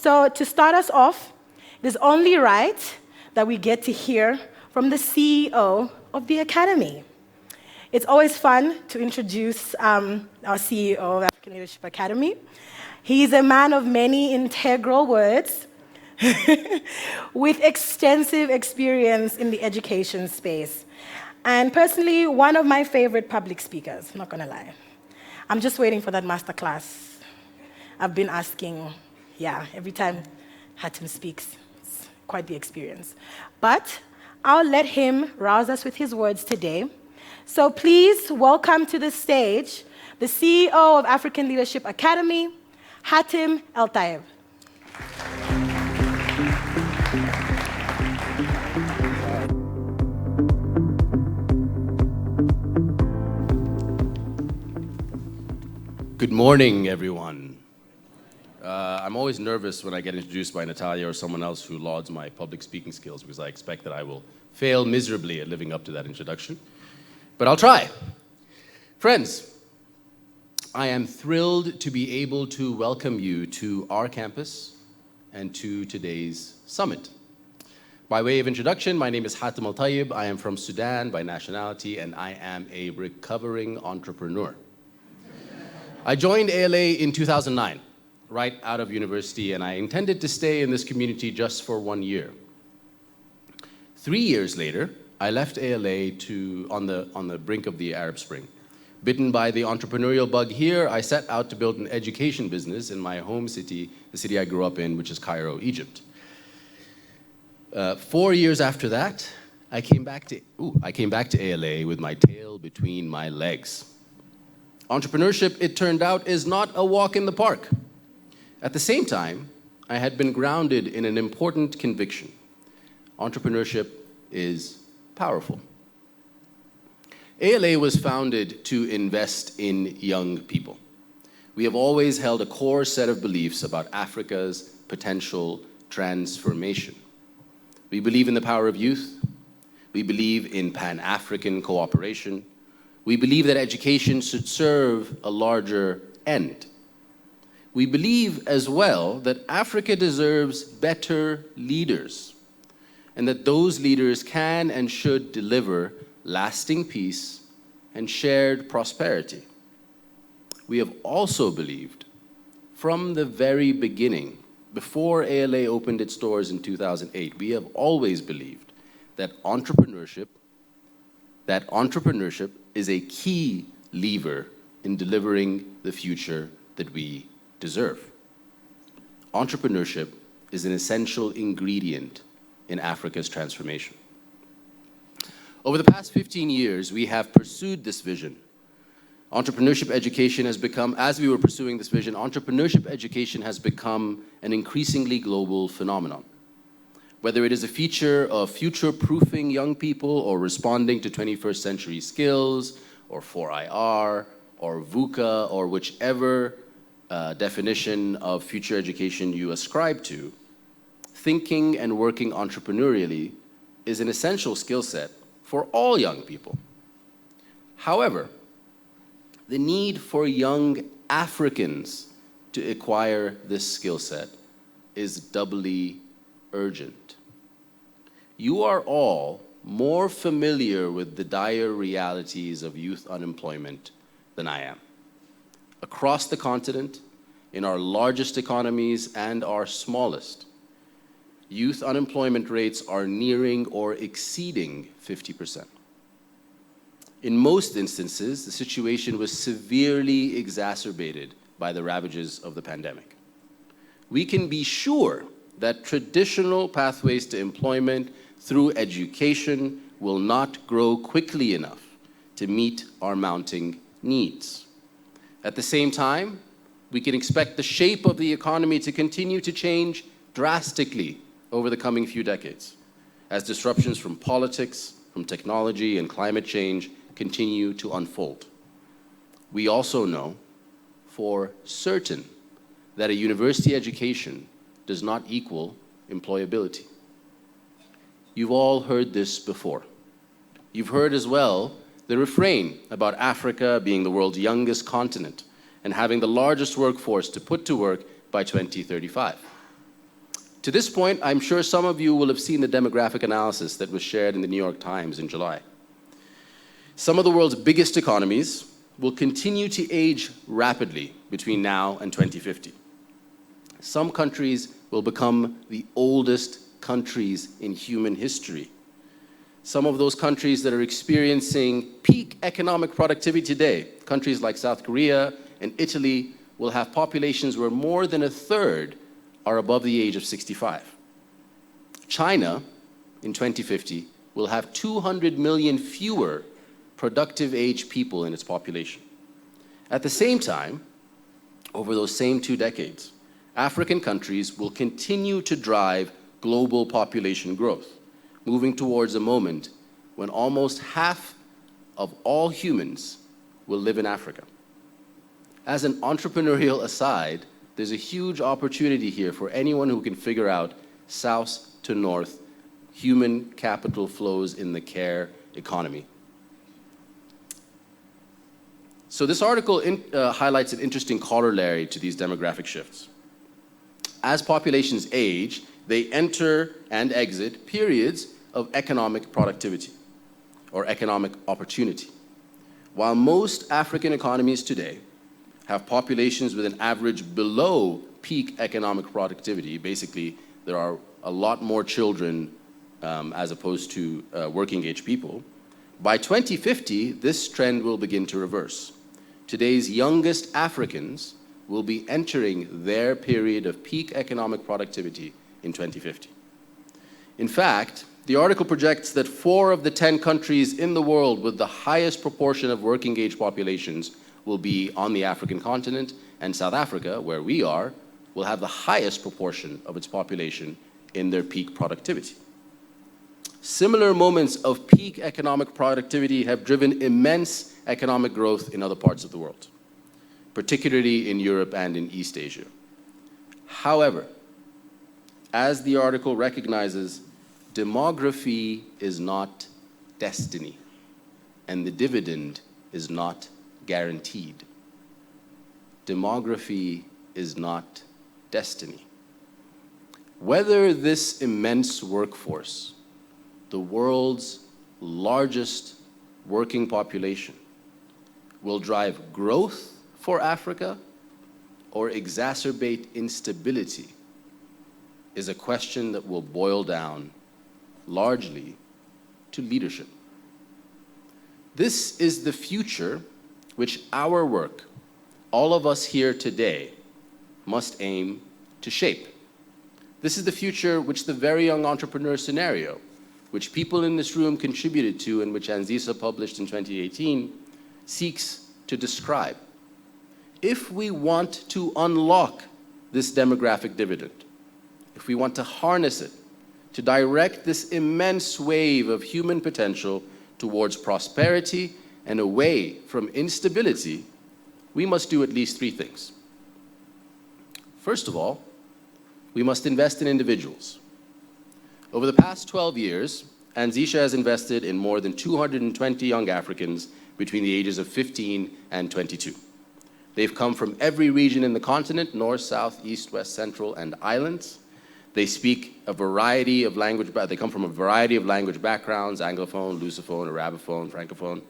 So to start us off, it is only right that we get to hear from the CEO of the Academy. It's always fun to introduce our CEO of African Leadership Academy. He's a man of many integral words with extensive experience in the education space. And personally, one of my favorite public speakers, I'm not gonna lie. I'm just waiting for that masterclass. I've been asking, every time Hatim speaks, it's quite the experience. But I'll let him rouse us with his words today. So please welcome to the stage the CEO of African Leadership Academy, Hatim Eltayeb. Good morning, everyone. I'm always nervous when I get introduced by Natalia or someone else who lauds my public speaking skills because I expect that I will fail miserably at living up to that introduction. But I'll try. Friends, I am thrilled to be able to welcome you to our campus and to today's summit. By way of introduction, my name is Hatim Eltayeb. I am from Sudan by nationality, and I am a recovering entrepreneur. I joined ALA in 2009, right out of university, and I intended to stay in this community just for 1 year. 3 years later, I left ALA on the brink of the Arab Spring. Bitten by the entrepreneurial bug here, I set out to build an education business in my home city, the city I grew up in, which is Cairo, Egypt. 4 years after that, I came back to ALA with my tail between my legs. Entrepreneurship, it turned out, is not a walk in the park. At the same time, I had been grounded in an important conviction. Entrepreneurship is powerful. ALA was founded to invest in young people. We have always held a core set of beliefs about Africa's potential transformation. We believe in the power of youth. We believe in Pan-African cooperation. We believe that education should serve a larger end. We believe as well that Africa deserves better leaders, and that those leaders can and should deliver lasting peace and shared prosperity. We have also believed from the very beginning, before ALA opened its doors in 2008, we have always believed that entrepreneurship is a key lever in delivering the future that we deserve. Entrepreneurship is an essential ingredient in Africa's transformation. Over the past 15 years, we have pursued this vision. Entrepreneurship education has become, as we were pursuing this vision, entrepreneurship education has become an increasingly global phenomenon. Whether it is a feature of future-proofing young people or responding to 21st century skills, or 4IR, or VUCA, or whichever definition of future education you ascribe to, thinking and working entrepreneurially is an essential skill set for all young people. However, the need for young Africans to acquire this skill set is doubly urgent. You are all more familiar with the dire realities of youth unemployment than I am. Across the continent, in our largest economies and our smallest, youth unemployment rates are nearing or exceeding 50%. In most instances, the situation was severely exacerbated by the ravages of the pandemic. We can be sure that traditional pathways to employment through education will not grow quickly enough to meet our mounting needs. At the same time, we can expect the shape of the economy to continue to change drastically over the coming few decades, as disruptions from politics, from technology, and climate change continue to unfold. We also know for certain that a university education does not equal employability. You've all heard this before. You've heard as well the refrain about Africa being the world's youngest continent and having the largest workforce to put to work by 2035. To this point, I'm sure some of you will have seen the demographic analysis that was shared in the New York Times in July. Some of the world's biggest economies will continue to age rapidly between now and 2050. Some countries will become the oldest countries in human history. Some of those countries that are experiencing peak economic productivity today, countries like South Korea and Italy, will have populations where more than a third are above the age of 65. China, in 2050, will have 200 million fewer productive age people in its population. At the same time, over those same 2 decades, African countries will continue to drive global population growth, moving towards a moment when almost half of all humans will live in Africa. As an entrepreneurial aside, there's a huge opportunity here for anyone who can figure out south to north human capital flows in the care economy. So this article highlights an interesting corollary to these demographic shifts. As populations age, they enter and exit periods of economic productivity or economic opportunity. While most African economies today have populations with an average below peak economic productivity, basically there are a lot more children as opposed to working age people, by 2050, this trend will begin to reverse. Today's youngest Africans will be entering their period of peak economic productivity in 2050. In fact, the article projects that 4 of the 10 countries in the world with the highest proportion of working age populations will be on the African continent, and South Africa, where we are, will have the highest proportion of its population in their peak productivity. Similar moments of peak economic productivity have driven immense economic growth in other parts of the world, particularly in Europe and in East Asia. However, as the article recognizes, demography is not destiny, and the dividend is not guaranteed. Demography is not destiny. Whether this immense workforce, the world's largest working population, will drive growth for Africa or exacerbate instability is a question that will boil down largely to leadership. This is the future which our work, all of us here today, must aim to shape. This is the future which the Very Young Entrepreneur scenario, which people in this room contributed to and which Anzisha published in 2018, seeks to describe. If we want to unlock this demographic dividend, if we want to harness it, to direct this immense wave of human potential towards prosperity and away from instability, we must do at least 3 things. First of all, we must invest in individuals. Over the past 12 years, Anzisha has invested in more than 220 young Africans between the ages of 15 and 22. They've come from every region in the continent, north, south, east, west, central, and islands. They speak a variety of language, they come from a variety of language backgrounds, Anglophone, Lusophone, Arabophone, Francophone.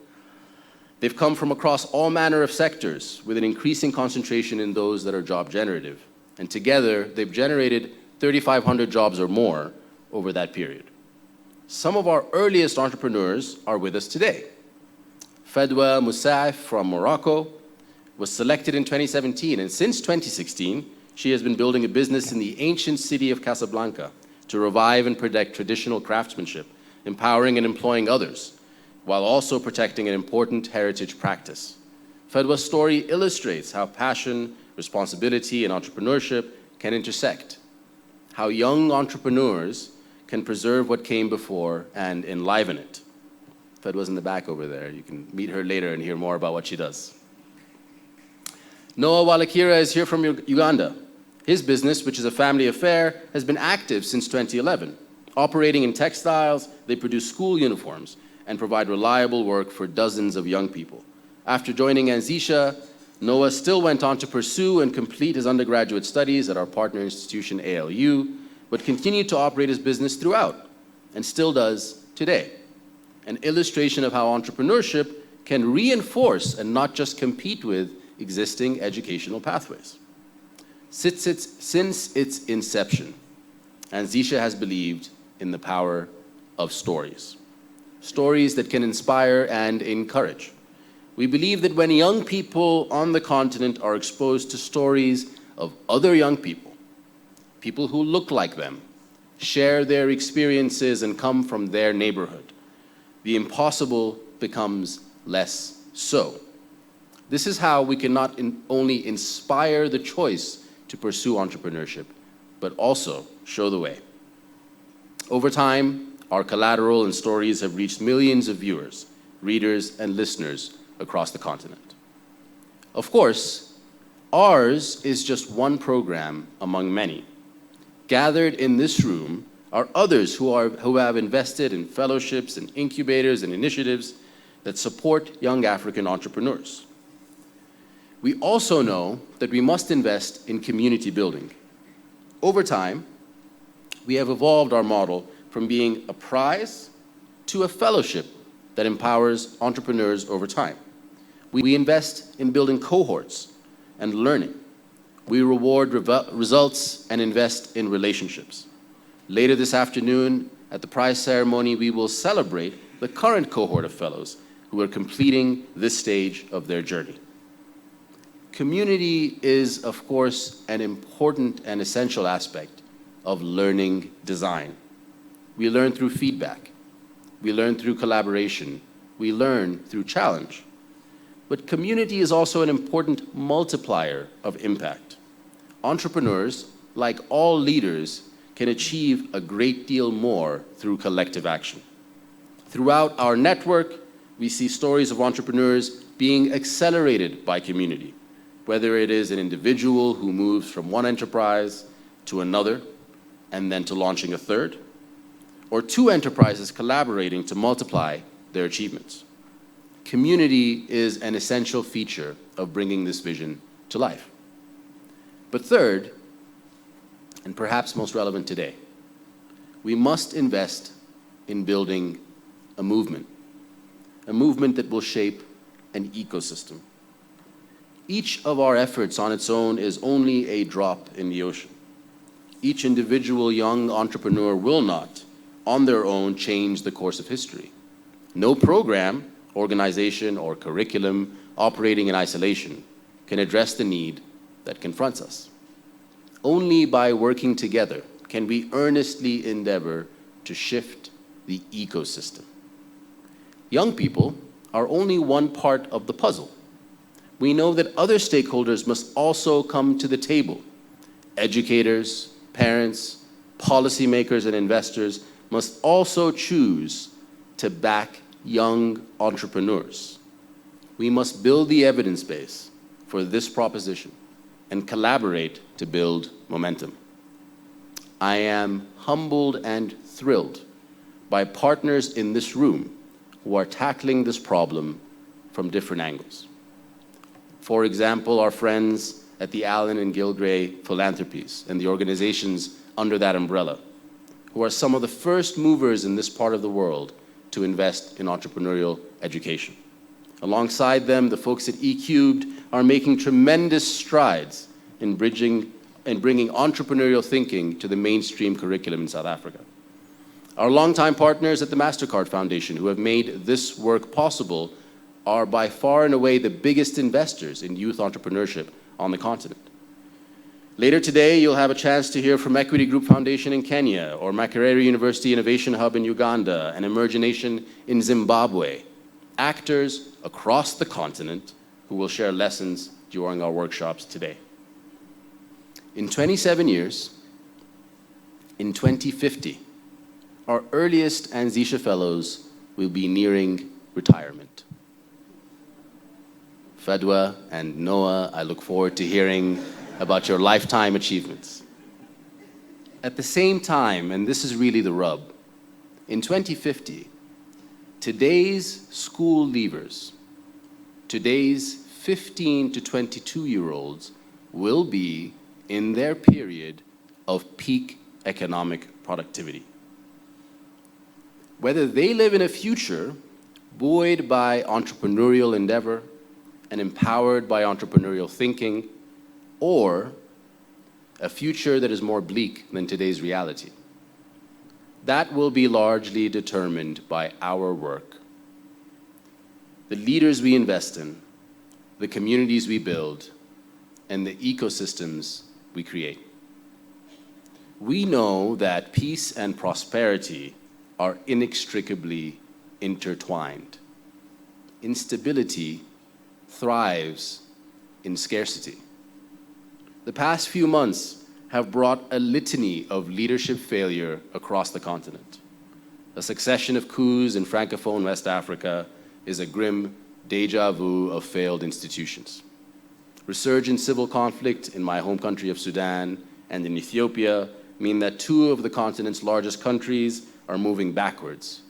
They've come from across all manner of sectors with an increasing concentration in those that are job generative. And together, they've generated 3,500 jobs or more over that period. Some of our earliest entrepreneurs are with us today. Fedwa Moussaif from Morocco was selected in 2017, and since 2016, she has been building a business in the ancient city of Casablanca to revive and protect traditional craftsmanship, empowering and employing others, while also protecting an important heritage practice. Fedwa's story illustrates how passion, responsibility, and entrepreneurship can intersect, how young entrepreneurs can preserve what came before and enliven it. Fedwa's in the back over there. You can meet her later and hear more about what she does. Noah Walakira is here from Uganda. His business, which is a family affair, has been active since 2011. Operating in textiles, they produce school uniforms and provide reliable work for dozens of young people. After joining Anzisha, Noah still went on to pursue and complete his undergraduate studies at our partner institution, ALU, but continued to operate his business throughout, and still does today. An illustration of how entrepreneurship can reinforce and not just compete with existing educational pathways. Since its inception, Anzisha has believed in the power of stories. Stories that can inspire and encourage. We believe that when young people on the continent are exposed to stories of other young people, people who look like them, share their experiences and come from their neighborhood, the impossible becomes less so. This is how we can not only inspire the choice to pursue entrepreneurship, but also show the way. Over time, our collateral and stories have reached millions of viewers, readers, and listeners across the continent. Of course, ours is just one program among many. Gathered in this room are others who have invested in fellowships and incubators and initiatives that support young African entrepreneurs. We also know that we must invest in community building. Over time, we have evolved our model from being a prize to a fellowship that empowers entrepreneurs over time. We invest in building cohorts and learning. We reward results and invest in relationships. Later this afternoon, at the prize ceremony, we will celebrate the current cohort of fellows who are completing this stage of their journey. Community is, of course, an important and essential aspect of learning design. We learn through feedback. We learn through collaboration. We learn through challenge. But community is also an important multiplier of impact. Entrepreneurs, like all leaders, can achieve a great deal more through collective action. Throughout our network, we see stories of entrepreneurs being accelerated by community, whether it is an individual who moves from one enterprise to another and then to launching a third, or two enterprises collaborating to multiply their achievements. Community is an essential feature of bringing this vision to life. But third, and perhaps most relevant today, we must invest in building a movement that will shape an ecosystem. Each of our efforts on its own is only a drop in the ocean. Each individual young entrepreneur will not, on their own, change the course of history. No program, organization, or curriculum operating in isolation can address the need that confronts us. Only by working together can we earnestly endeavor to shift the ecosystem. Young people are only one part of the puzzle. We know that other stakeholders must also come to the table. Educators, parents, policymakers, and investors must also choose to back young entrepreneurs. We must build the evidence base for this proposition and collaborate to build momentum. I am humbled and thrilled by partners in this room who are tackling this problem from different angles. For example, our friends at the Allen and Gilgray Philanthropies and the organizations under that umbrella, who are some of the first movers in this part of the world to invest in entrepreneurial education. Alongside them, the folks at eCubed are making tremendous strides in bringing entrepreneurial thinking to the mainstream curriculum in South Africa. Our longtime partners at the MasterCard Foundation, who have made this work possible, are by far and away the biggest investors in youth entrepreneurship on the continent. Later today, you'll have a chance to hear from Equity Group Foundation in Kenya, or Makerere University Innovation Hub in Uganda, and Emergination in Zimbabwe, actors across the continent who will share lessons during our workshops today. In 27 years, in 2050, our earliest Anzisha Fellows will be nearing retirement. Fadwa and Noah, I look forward to hearing about your lifetime achievements. At the same time, and this is really the rub, in 2050, today's school leavers, today's 15 to 22-year-olds will be in their period of peak economic productivity. Whether they live in a future buoyed by entrepreneurial endeavor and empowered by entrepreneurial thinking, or a future that is more bleak than today's reality, that will be largely determined by our work. The leaders we invest in, the communities we build, and the ecosystems we create. We know that peace and prosperity are inextricably intertwined. Instability thrives in scarcity. The past few months have brought a litany of leadership failure across the continent. A succession of coups in Francophone West Africa is a grim déjà vu of failed institutions. Resurgent civil conflict in my home country of Sudan and in Ethiopia mean that two of the continent's largest countries are moving backwards,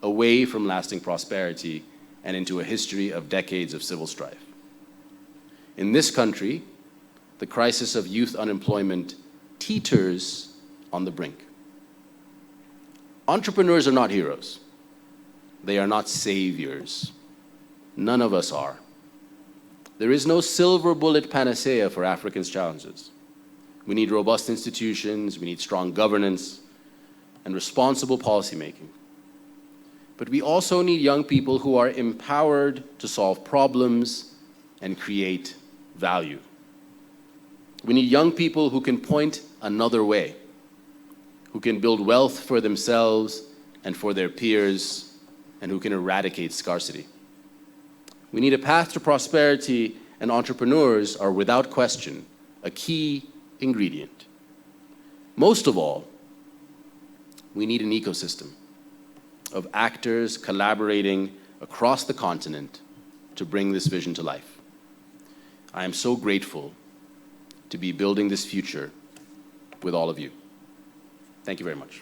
away from lasting prosperity and into a history of decades of civil strife. In this country, the crisis of youth unemployment teeters on the brink. Entrepreneurs are not heroes. They are not saviors. None of us are. There is no silver bullet panacea for Africa's challenges. We need robust institutions, we need strong governance, and responsible policymaking. But we also need young people who are empowered to solve problems and create value. We need young people who can point another way, who can build wealth for themselves and for their peers, and who can eradicate scarcity. We need a path to prosperity, and entrepreneurs are without question a key ingredient. Most of all, we need an ecosystem of actors collaborating across the continent to bring this vision to life. I am so grateful to be building this future with all of you. Thank you very much.